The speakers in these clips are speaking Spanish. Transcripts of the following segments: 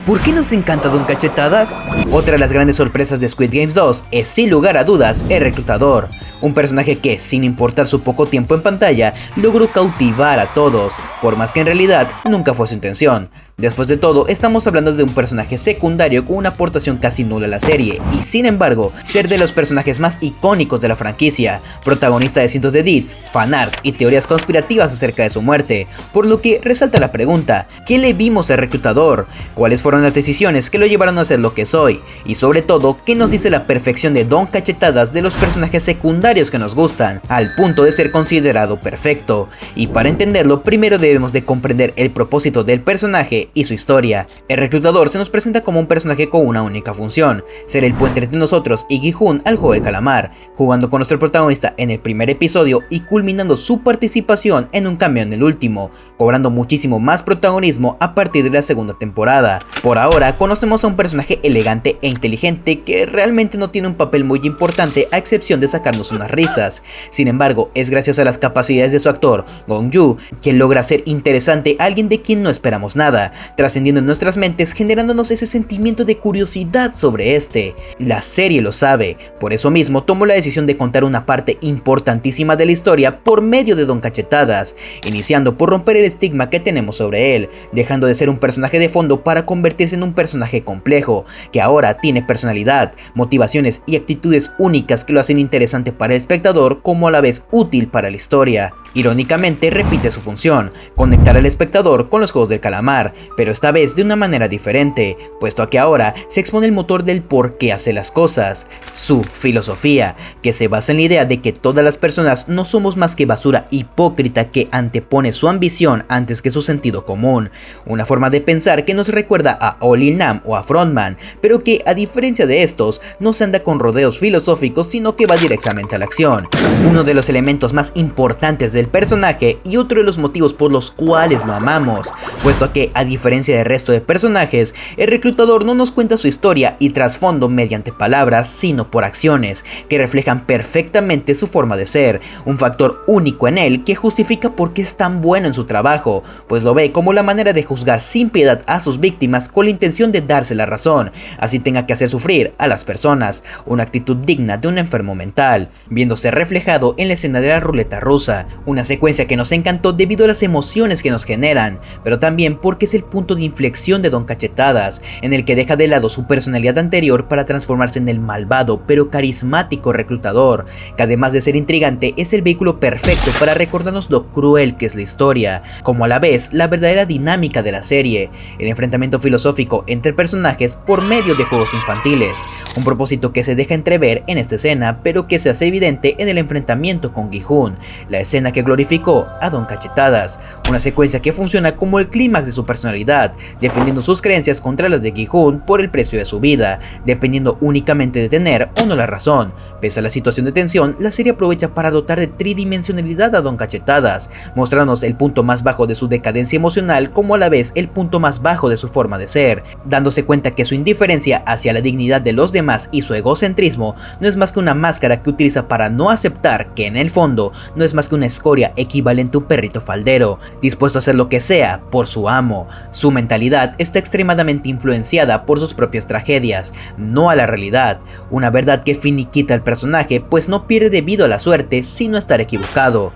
¿Por qué nos encanta Don Cachetadas? Otra de las grandes sorpresas de Squid Games 2 es sin lugar a dudas el reclutador, un personaje que, sin importar su poco tiempo en pantalla, logró cautivar a todos, por más que en realidad nunca fue su intención. Después de todo, estamos hablando de un personaje secundario con una aportación casi nula a la serie, y sin embargo, ser de los personajes más icónicos de la franquicia, protagonista de cientos de edits, fanarts y teorías conspirativas acerca de su muerte, por lo que resalta la pregunta, ¿qué le vimos al reclutador? ¿Cuáles fueron las decisiones que lo llevaron a ser lo que soy? Y sobre todo, ¿qué nos dice la perfección de Don Cachetadas de los personajes secundarios que nos gustan, al punto de ser considerado perfecto? Y para entenderlo, primero debemos de comprender el propósito del personaje y su historia. El reclutador se nos presenta como un personaje con una única función, ser el puente entre nosotros y Gi-hun al juego del calamar, jugando con nuestro protagonista en el primer episodio y culminando su participación en un cambio en el último, cobrando muchísimo más protagonismo a partir de la segunda temporada. Por ahora conocemos a un personaje elegante e inteligente que realmente no tiene un papel muy importante a excepción de sacarnos unas risas. Sin embargo, es gracias a las capacidades de su actor, Gong-yoo, quien logra hacer interesante a alguien de quien no esperamos nada, trascendiendo en nuestras mentes generándonos ese sentimiento de curiosidad sobre este. La serie lo sabe, por eso mismo tomó la decisión de contar una parte importantísima de la historia por medio de Don Cachetadas, iniciando por romper el estigma que tenemos sobre él, dejando de ser un personaje de fondo para convertirse en un personaje complejo, que ahora tiene personalidad, motivaciones y actitudes únicas que lo hacen interesante para el espectador como a la vez útil para la historia. Irónicamente repite su función, conectar al espectador con los juegos del calamar, pero esta vez de una manera diferente, puesto a que ahora se expone el motor del por qué hace las cosas, su filosofía, que se basa en la idea de que todas las personas no somos más que basura hipócrita que antepone su ambición antes que su sentido común, una forma de pensar que nos recuerda a Lil Nam o a Frontman, pero que a diferencia de estos, no se anda con rodeos filosóficos sino que va directamente a la acción, uno de los elementos más importantes del personaje y otro de los motivos por los cuales lo amamos, puesto a que a diferencia del resto de personajes, el reclutador no nos cuenta su historia y trasfondo mediante palabras, sino por acciones que reflejan perfectamente su forma de ser, un factor único en él que justifica por qué es tan bueno en su trabajo, pues lo ve como la manera de juzgar sin piedad a sus víctimas con la intención de darse la razón, así tenga que hacer sufrir a las personas, una actitud digna de un enfermo mental, viéndose reflejado en la escena de la ruleta rusa, una secuencia que nos encantó debido a las emociones que nos generan, pero también porque es el punto de inflexión de Don Cachetadas, en el que deja de lado su personalidad anterior para transformarse en el malvado pero carismático reclutador, que además de ser intrigante es el vehículo perfecto para recordarnos lo cruel que es la historia, como a la vez la verdadera dinámica de la serie, el enfrentamiento filosófico entre personajes por medio de juegos infantiles, un propósito que se deja entrever en esta escena pero que se hace evidente en el enfrentamiento con Gi-hun, la escena que glorificó a Don Cachetadas, una secuencia que funciona como el clímax de su personalidad, defendiendo sus creencias contra las de Gi-hun por el precio de su vida, dependiendo únicamente de tener o no la razón. Pese a la situación de tensión, la serie aprovecha para dotar de tridimensionalidad a Don Cachetadas, mostrándonos el punto más bajo de su decadencia emocional como a la vez el punto más bajo de su forma de ser, dándose cuenta que su indiferencia hacia la dignidad de los demás y su egocentrismo no es más que una máscara que utiliza para no aceptar que en el fondo no es más que una escoria equivalente a un perrito faldero, dispuesto a hacer lo que sea por su amo. Su mentalidad está extremadamente influenciada por sus propias tragedias, no a la realidad, una verdad que finiquita al personaje pues no pierde debido a la suerte sino a estar equivocado.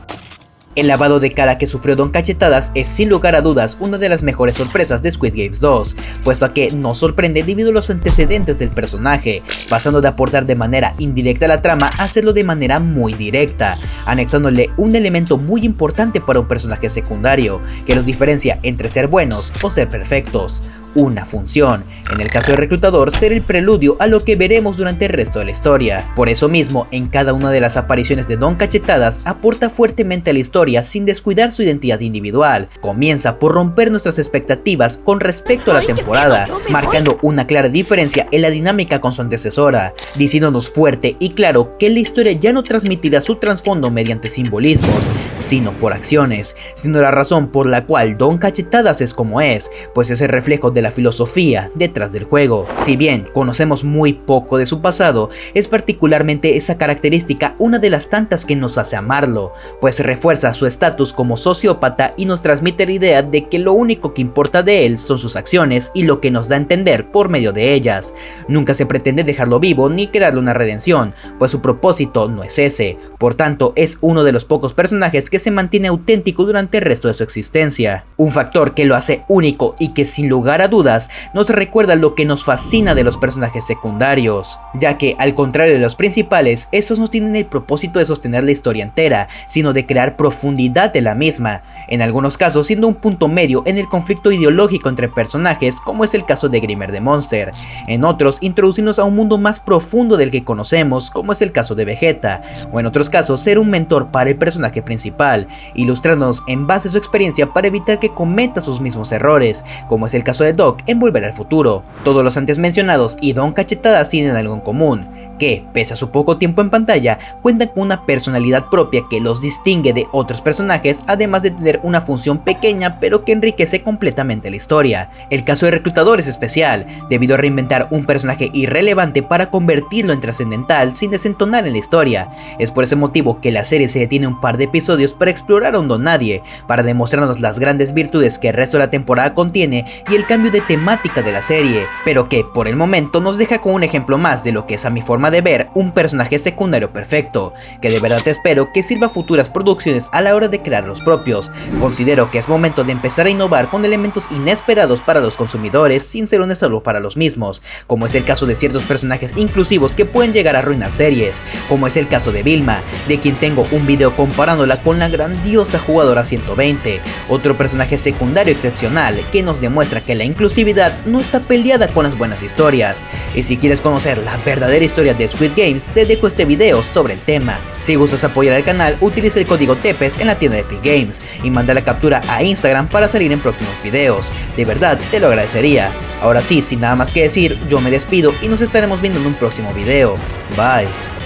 El lavado de cara que sufrió Don Cachetadas es sin lugar a dudas una de las mejores sorpresas de Squid Games 2, puesto a que nos sorprende debido a los antecedentes del personaje, pasando de aportar de manera indirecta a la trama a hacerlo de manera muy directa, anexándole un elemento muy importante para un personaje secundario, que los diferencia entre ser buenos o ser perfectos. Una función, en el caso del reclutador ser el preludio a lo que veremos durante el resto de la historia. Por eso mismo, en cada una de las apariciones de Don Cachetadas aporta fuertemente a la historia sin descuidar su identidad individual. Comienza por romper nuestras expectativas con respecto a la temporada, marcando una clara diferencia en la dinámica con su antecesora, diciéndonos fuerte y claro que la historia ya no transmitirá su trasfondo mediante simbolismos, sino por acciones, siendo la razón por la cual Don Cachetadas es como es, pues es el reflejo de la filosofía detrás del juego. Si bien conocemos muy poco de su pasado, es particularmente esa característica una de las tantas que nos hace amarlo, pues refuerza su estatus como sociópata y nos transmite la idea de que lo único que importa de él son sus acciones y lo que nos da a entender por medio de ellas. Nunca se pretende dejarlo vivo ni crearle una redención, pues su propósito no es ese. Por tanto, es uno de los pocos personajes que se mantiene auténtico durante el resto de su existencia. Un factor que lo hace único y que sin lugar a dudas nos recuerda lo que nos fascina de los personajes secundarios, ya que al contrario de los principales, estos no tienen el propósito de sostener la historia entera, sino de crear profundidad de la misma, en algunos casos siendo un punto medio en el conflicto ideológico entre personajes, como es el caso de Grimmer the Monster, en otros introducirnos a un mundo más profundo del que conocemos, como es el caso de Vegeta, o en otros casos ser un mentor para el personaje principal, ilustrándonos en base a su experiencia para evitar que cometa sus mismos errores, como es el caso de Doc en Volver al Futuro. Todos los antes mencionados y Don Cachetadas tienen algo en común, que, pese a su poco tiempo en pantalla, cuentan con una personalidad propia que los distingue de otros personajes, además de tener una función pequeña pero que enriquece completamente la historia. El caso de Reclutador es especial, debido a reinventar un personaje irrelevante para convertirlo en trascendental sin desentonar en la historia. Es por ese motivo que la serie se detiene un par de episodios para explorar a un don nadie, para demostrarnos las grandes virtudes que el resto de la temporada contiene y el cambio de temática de la serie, pero que por el momento nos deja con un ejemplo más de lo que es, a mi forma de ver, un personaje secundario perfecto, que de verdad espero que sirva a futuras producciones a la hora de crear los propios. Considero que es momento de empezar a innovar con elementos inesperados para los consumidores sin ser un desafío para los mismos, como es el caso de ciertos personajes inclusivos que pueden llegar a arruinar series, como es el caso de Vilma, de quien tengo un video comparándola con la grandiosa jugadora 120, otro personaje secundario excepcional que nos demuestra que la inclusividad no está peleada con las buenas historias. Y si quieres conocer la verdadera historia de Squid Games, te dejo este video sobre el tema. Si gustas apoyar al canal, utiliza el código TEPES en la tienda de Epic Games y manda la captura a Instagram para salir en próximos videos. De verdad te lo agradecería. Ahora sí, sin nada más que decir, yo me despido y nos estaremos viendo en un próximo video. Bye.